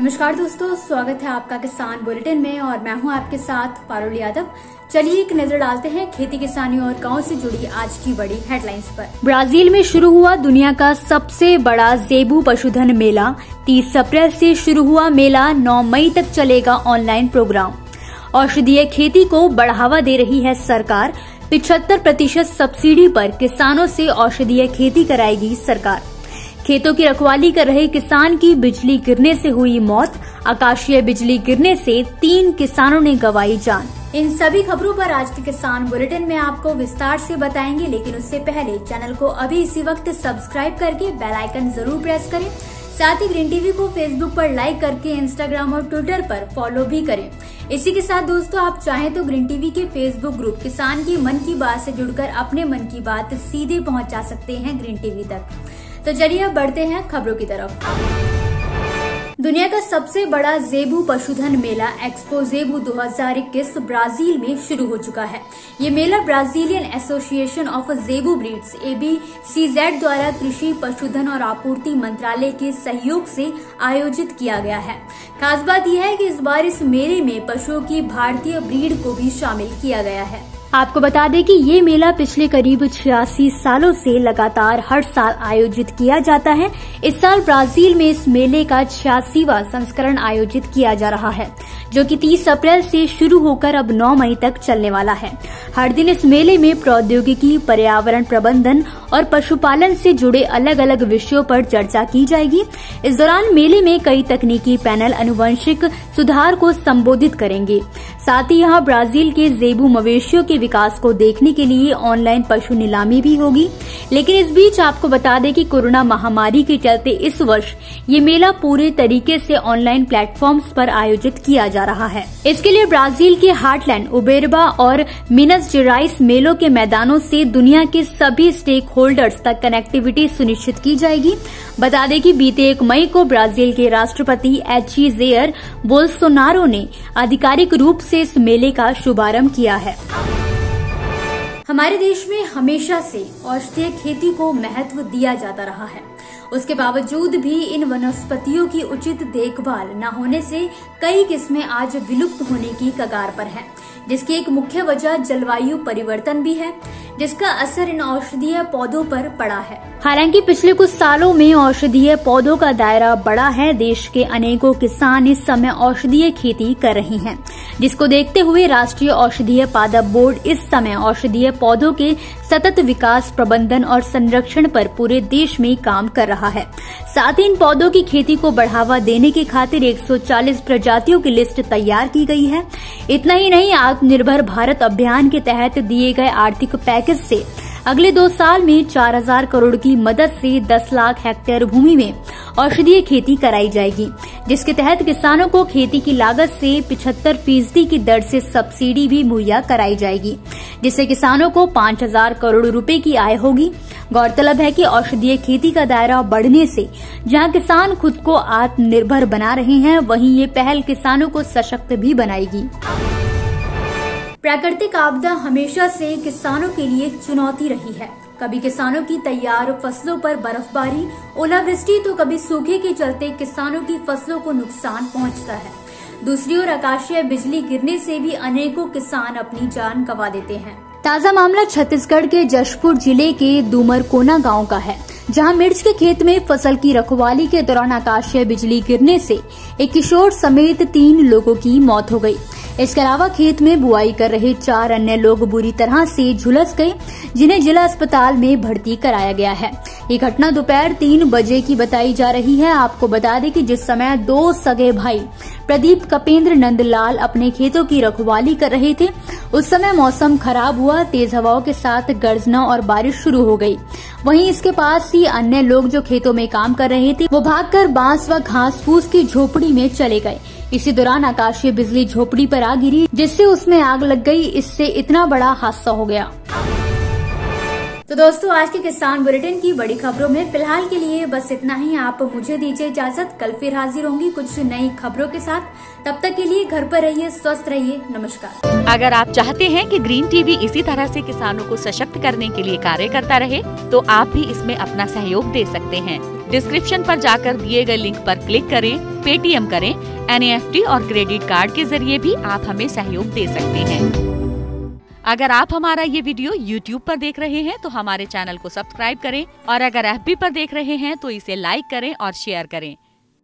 नमस्कार दोस्तों, स्वागत है आपका किसान बुलेटिन में और मैं हूं आपके साथ पारुल यादव। चलिए एक नजर डालते हैं खेती किसानी और गांव से जुड़ी आज की बड़ी हेडलाइंस पर। ब्राजील में शुरू हुआ दुनिया का सबसे बड़ा ज़ेबू पशुधन मेला। 30 अप्रैल से शुरू हुआ मेला, 9 मई तक चलेगा ऑनलाइन प्रोग्राम। औषधीय खेती को बढ़ावा दे रही है सरकार। 75% सब्सिडी पर किसानों से औषधीय खेती कराएगी सरकार। खेतों की रखवाली कर रहे किसान की बिजली गिरने से हुई मौत। आकाशीय बिजली गिरने से 3 किसानों ने गंवाई जान। इन सभी खबरों पर आज के किसान बुलेटिन में आपको विस्तार से बताएंगे, लेकिन उससे पहले चैनल को अभी इसी वक्त सब्सक्राइब करके बेल आइकन जरूर प्रेस करें। साथ ही ग्रीन टीवी को फेसबुक पर लाइक करके इंस्टाग्राम और ट्विटर पर फॉलो भी करें। इसी के साथ दोस्तों, आप चाहें तो ग्रीन टीवी के फेसबुक ग्रुप किसान की मन की बात से जुड़कर अपने मन की बात सीधे पहुंचा सकते हैं ग्रीन टीवी तक। तो चलिए अब बढ़ते हैं खबरों की तरफ। दुनिया का सबसे बड़ा ज़ेबू पशुधन मेला एक्सपो ज़ेबू 2021 ब्राजील में शुरू हो चुका है। ये मेला Brazilian association of zebu breeds ABCZ द्वारा कृषि, पशुधन और आपूर्ति मंत्रालय के सहयोग से आयोजित किया गया है। खास बात यह है कि इस बार इस मेले में पशुओं की भारतीय ब्रीड को भी शामिल किया गया है। आपको बता दें कि ये मेला पिछले करीब 86 सालों से लगातार हर साल आयोजित किया जाता है। इस साल ब्राजील में इस मेले का 86वां संस्करण आयोजित किया जा रहा है, जो कि 30 अप्रैल से शुरू होकर अब 9 मई तक चलने वाला है। हर दिन इस मेले में प्रौद्योगिकी, पर्यावरण प्रबंधन और पशुपालन से जुड़े अलग अलग विषयों पर चर्चा की जाएगी। इस दौरान मेले में कई तकनीकी पैनल आनुवंशिक सुधार को संबोधित करेंगे। साथ ही यहाँ ब्राजील के ज़ेबू मवेशियों के विकास को देखने के लिए ऑनलाइन पशु नीलामी भी होगी। लेकिन इस बीच आपको बता दें कि कोरोना महामारी के चलते इस वर्ष ये मेला पूरे तरीके से ऑनलाइन प्लेटफॉर्म्स पर आयोजित किया जा रहा है। इसके लिए ब्राजील के हार्टलैंड, उबेरबा और मिनस जेराइस मेलों के मैदानों से दुनिया के सभी स्टेक होल्डर्स तक कनेक्टिविटी सुनिश्चित की जाएगी। बता दें कि बीते 1 मई को ब्राजील के राष्ट्रपति HE जेयर बोल्सोनारो ने आधिकारिक रूप से इस मेले का शुभारंभ किया है। हमारे देश में हमेशा से औषधीय खेती को महत्व दिया जाता रहा है। उसके बावजूद भी इन वनस्पतियों की उचित देखभाल न होने से कई किस्में आज विलुप्त होने की कगार पर हैं, जिसकी एक मुख्य वजह जलवायु परिवर्तन भी है, जिसका असर इन औषधीय पौधों पर पड़ा है। हालांकि पिछले कुछ सालों में औषधीय पौधों का दायरा बढ़ा है। देश के अनेकों किसान इस समय औषधीय खेती कर रहे हैं, जिसको देखते हुए राष्ट्रीय औषधीय पादप बोर्ड इस समय औषधीय पौधों के सतत विकास, प्रबंधन और संरक्षण पर पूरे देश में काम कर रहा है। साथ ही इन पौधों की खेती को बढ़ावा देने की खातिर 140 प्रजातियों की लिस्ट तैयार की गई है। इतना ही नहीं, आत्मनिर्भर भारत अभियान के तहत दिए गए आर्थिक पैकेज से अगले 2 साल में 4000 करोड़ की मदद से 10 लाख हेक्टेयर भूमि में औषधीय खेती कराई जाएगी, जिसके तहत किसानों को खेती की लागत से 75% की दर से सब्सिडी भी मुहैया कराई जाएगी, जिससे किसानों को 5000 करोड़ रुपए की आय होगी। गौरतलब है कि औषधीय खेती का दायरा बढ़ने से जहां किसान खुद को आत्मनिर्भर बना रहे हैं, वहीं ये पहल किसानों को सशक्त भी बनाएगी। प्राकृतिक आपदा हमेशा से किसानों के लिए चुनौती रही है। कभी किसानों की तैयार फसलों पर बर्फबारी, ओलावृष्टि तो कभी सूखे के चलते किसानों की फसलों को नुकसान पहुंचता है। दूसरी ओर आकाशीय बिजली गिरने से भी अनेकों किसान अपनी जान गंवा देते हैं। ताजा मामला छत्तीसगढ़ के जशपुर जिले के दूमरकोना गांव का है, जहां मिर्च के खेत में फसल की रखवाली के दौरान आकाशीय बिजली गिरने से एक किशोर समेत 3 लोगों की मौत हो गई। इसके अलावा खेत में बुआई कर रहे 4 अन्य लोग बुरी तरह से झुलस गए, जिन्हें जिला अस्पताल में भर्ती कराया गया है। ये घटना दोपहर 3 बजे की बताई जा रही है। आपको बता दें कि जिस समय 2 सगे भाई प्रदीप, कपेंद्र, नंदलाल अपने खेतों की रखवाली कर रहे थे, उस समय मौसम खराब हुआ। तेज हवाओं के साथ गर्जना और बारिश शुरू हो गई। वहीं इसके पास ही अन्य लोग जो खेतों में काम कर रहे थे, वो भागकर बांस व घास फूस की झोपड़ी में चले गए। इसी दौरान आकाशीय बिजली झोपड़ी पर आ गिरी, जिससे उसमें आग लग गई। इससे इतना बड़ा हादसा हो गया। तो दोस्तों आज के किसान बुलेटिन की बड़ी खबरों में फिलहाल के लिए बस इतना ही। आप मुझे दीजिए इजाजत, कल फिर हाजिर होंगी कुछ नई खबरों के साथ। तब तक के लिए घर पर रहिए, स्वस्थ रहिए, नमस्कार। अगर आप चाहते हैं कि ग्रीन टीवी इसी तरह से किसानों को सशक्त करने के लिए कार्य करता रहे, तो आप भी इसमें अपना सहयोग दे सकते हैं। डिस्क्रिप्शन पर जाकर दिए गए लिंक पर क्लिक करें, पेटीएम करें, NEFT और क्रेडिट कार्ड के जरिए भी आप हमें सहयोग दे सकते हैं। अगर आप हमारा ये वीडियो YouTube पर देख रहे हैं तो हमारे चैनल को सब्सक्राइब करें और अगर FB पर देख रहे हैं तो इसे लाइक करें और शेयर करें।